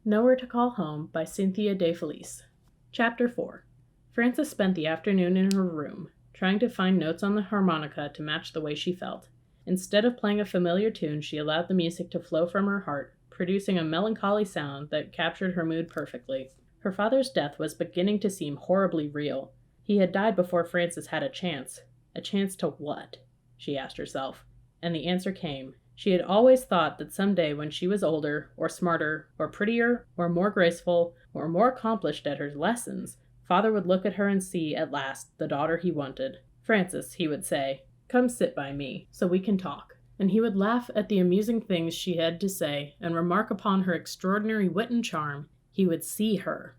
Nowhere to Call Home by Cynthia DeFelice. Chapter 4. Frances spent the afternoon in her room, trying to find notes on the harmonica to match the way she felt. Instead of playing a familiar tune, she allowed the music to flow from her heart, producing a melancholy sound that captured her mood perfectly. Her father's death was beginning to seem horribly real. He had died before Frances had a chance. A chance to what? She asked herself. And the answer came. She had always thought that someday when she was older, or smarter, or prettier, or more graceful, or more accomplished at her lessons, Father would look at her and see, at last, the daughter he wanted. "Frances," he would say, "come sit by me, so we can talk." And he would laugh at the amusing things she had to say, and remark upon her extraordinary wit and charm. He would see her,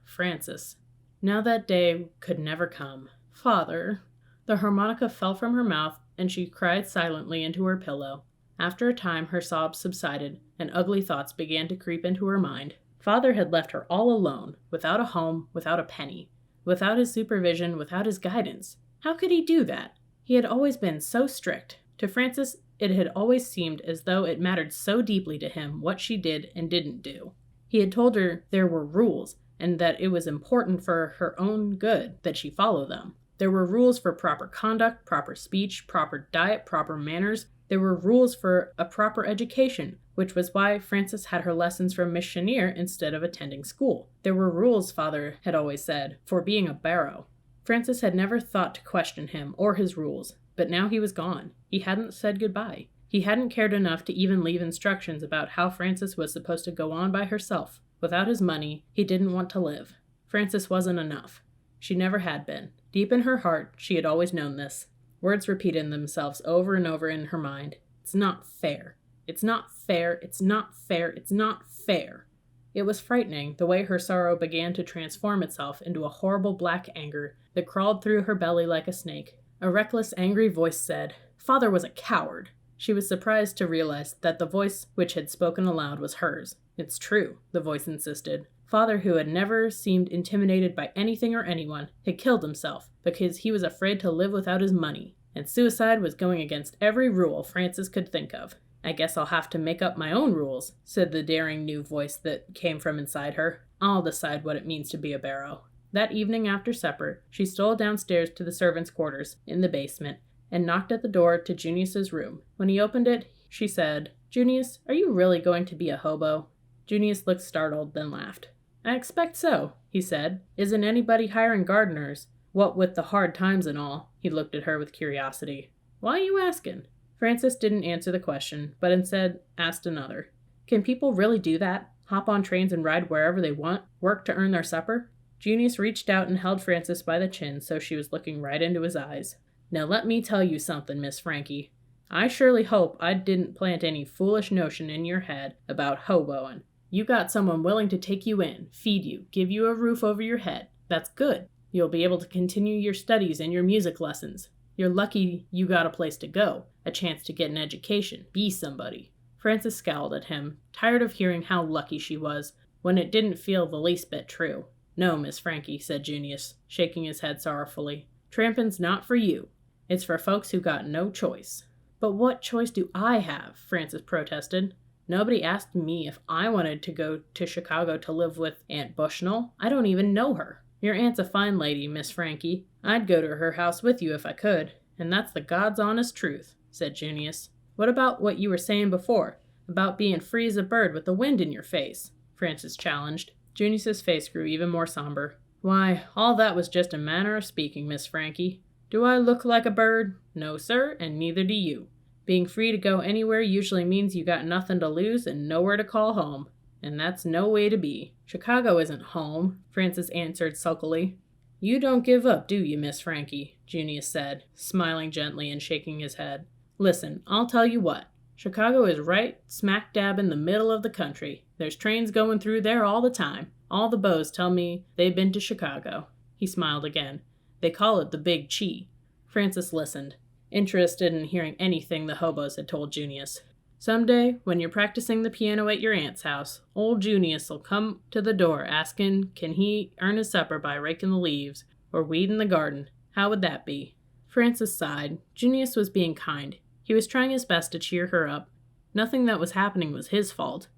Frances. Now that day could never come. "Father." The harmonica fell from her mouth, and she cried silently into her pillow. After a time, her sobs subsided, and ugly thoughts began to creep into her mind. Father had left her all alone, without a home, without a penny, without his supervision, without his guidance. How could he do that? He had always been so strict. To Frances, it had always seemed as though it mattered so deeply to him what she did and didn't do. He had told her there were rules, and that it was important for her own good that she follow them. There were rules for proper conduct, proper speech, proper diet, proper manners. There were rules for a proper education, which was why Frances had her lessons from Miss Chenier instead of attending school. There were rules, Father had always said, for being a barrow. Frances had never thought to question him or his rules, but now he was gone. He hadn't said goodbye. He hadn't cared enough to even leave instructions about how Frances was supposed to go on by herself. Without his money, he didn't want to live. Frances wasn't enough. She never had been. Deep in her heart, she had always known this. Words repeated themselves over and over in her mind. It's not fair. It's not fair. It's not fair. It's not fair. It was frightening, the way her sorrow began to transform itself into a horrible black anger that crawled through her belly like a snake. A reckless, angry voice said, "Father was a coward." She was surprised to realize that the voice which had spoken aloud was hers. "It's true," the voice insisted. Father, who had never seemed intimidated by anything or anyone, had killed himself because he was afraid to live without his money, and suicide was going against every rule Frances could think of. "I guess I'll have to make up my own rules," said the daring new voice that came from inside her. "I'll decide what it means to be a barrow." That evening after supper, she stole downstairs to the servants' quarters in the basement and knocked at the door to Junius's room. When he opened it, she said, "Junius, are you really going to be a hobo?" Junius looked startled, then laughed. "I expect so," he said. "Isn't anybody hiring gardeners? What with the hard times and all." He looked at her with curiosity. "Why are you asking?" Frances didn't answer the question, but instead asked another. "Can people really do that? Hop on trains and ride wherever they want? Work to earn their supper?" Junius reached out and held Frances by the chin so she was looking right into his eyes. "Now let me tell you something, Miss Frankie. I surely hope I didn't plant any foolish notion in your head about hoboing. You got someone willing to take you in, feed you, give you a roof over your head. That's good. You'll be able to continue your studies and your music lessons. You're lucky you got a place to go, a chance to get an education, be somebody." Frances scowled at him, tired of hearing how lucky she was, when it didn't feel the least bit true. "No, Miss Frankie," said Junius, shaking his head sorrowfully. "Trampin's not for you. It's for folks who got no choice." "But what choice do I have?" Frances protested. "Nobody asked me if I wanted to go to Chicago to live with Aunt Bushnell. I don't even know her." "Your aunt's a fine lady, Miss Frankie. I'd go to her house with you if I could, and that's the God's honest truth," said Junius. "What about what you were saying before, about being free as a bird with the wind in your face?" Frances challenged. Junius's face grew even more somber. "Why, all that was just a manner of speaking, Miss Frankie. Do I look like a bird? No, sir, and neither do you. Being free to go anywhere usually means you got nothing to lose and nowhere to call home. And that's no way to be." "Chicago isn't home," Frances answered sulkily. "You don't give up, do you, Miss Frankie?" Junius said, smiling gently and shaking his head. "Listen, I'll tell you what. Chicago is right smack dab in the middle of the country. There's trains going through there all the time. All the beaux tell me they've been to Chicago." He smiled again. "They call it the Big Chi." Frances listened, interested in hearing anything the hobos had told Junius. "Someday, when you're practicing the piano at your aunt's house, old Junius'll come to the door asking can he earn his supper by raking the leaves or weeding the garden. How would that be?" Frances sighed. Junius was being kind. He was trying his best to cheer her up. Nothing that was happening was his fault.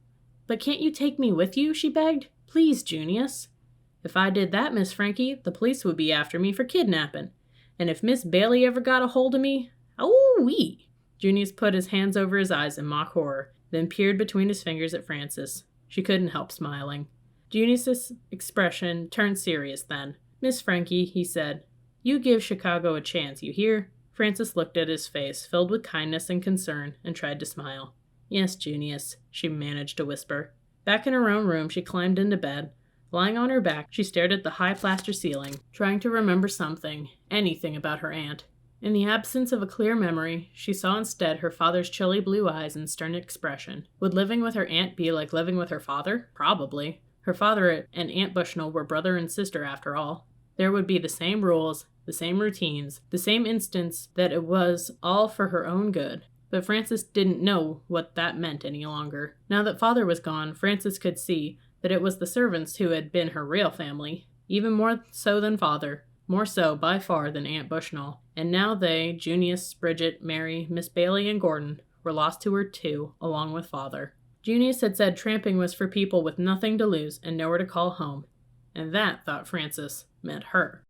"But can't you take me with you?" she begged. "Please, Junius." "If I did that, Miss Frankie, the police would be after me for kidnapping. And if Miss Bailey ever got a hold of me, oh-wee!" Junius put his hands over his eyes in mock horror, then peered between his fingers at Frances. She couldn't help smiling. Junius's expression turned serious then. "Miss Frankie," he said, "you give Chicago a chance, you hear?" Frances looked at his face, filled with kindness and concern, and tried to smile. "Yes, Junius," she managed to whisper. Back in her own room, she climbed into bed. Lying on her back, she stared at the high plaster ceiling, trying to remember something, anything about her aunt. In the absence of a clear memory, she saw instead her father's chilly blue eyes and stern expression. Would living with her aunt be like living with her father? Probably. Her father and Aunt Bushnell were brother and sister after all. There would be the same rules, the same routines, the same instance that it was all for her own good. But Frances didn't know what that meant any longer. Now that father was gone, Frances could see that it was the servants who had been her real family, even more so than father, more so by far than Aunt Bushnell. And now they, Junius, Bridget, Mary, Miss Bailey, and Gordon, were lost to her too, along with father. Junius had said tramping was for people with nothing to lose and nowhere to call home. And that, thought Frances, meant her.